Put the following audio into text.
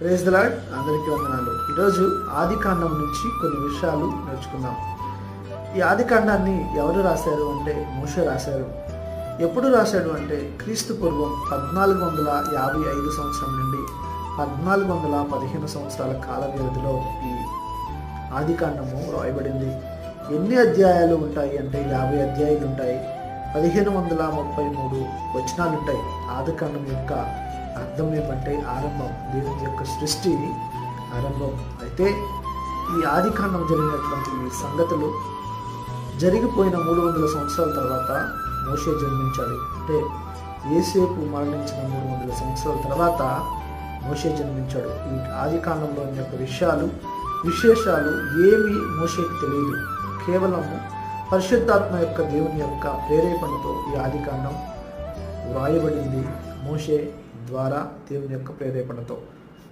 Praise the lord. అందరికీ వందనాలు. ఈరోజు ఆది కాండం నుంచి కొన్ని విషయాలు నేర్చుకుందాం. ఈ ఆది కాండాన్ని ఎవరు రాశారు అంటే మోషే రాశారు. ఎప్పుడు రాశాడు అంటే క్రీస్తు పూర్వం 1455 సంవత్సరం నుండి 1415 సంవత్సరాల కాల వ్యవధిలో ఈ ఆది కాండము రాయబడింది. ఎన్ని అధ్యాయాలు ఉంటాయి అంటే 50 అధ్యాయాలు ఉంటాయి. 1533 వచనాలు ఉంటాయి. ఆది కాండం యొక్క అర్థం ఏమంటే ఆరంభం, దేవుని యొక్క సృష్టి ఆరంభం. అయితే ఈ ఆది కాండం జరిగినటువంటి ఈ సంగతులు జరిగిపోయిన 300 సంవత్సరాల తర్వాత మోషే జన్మించాడు. అంటే యేసేపు మరణించిన 300 సంవత్సరాల తర్వాత మోషే జన్మించాడు. ఈ ఆది కాండంలోని యొక్క విశేషాలు ఏమీ మోషేకి తెలియదు. కేవలము పరిశుద్ధాత్మ యొక్క దేవుని యొక్క ప్రేరేపణతో ఈ ఆది కాండం వ్రాయబడింది. మోషే ద్వారా దేవుని యొక్క ప్రేరేపణతో.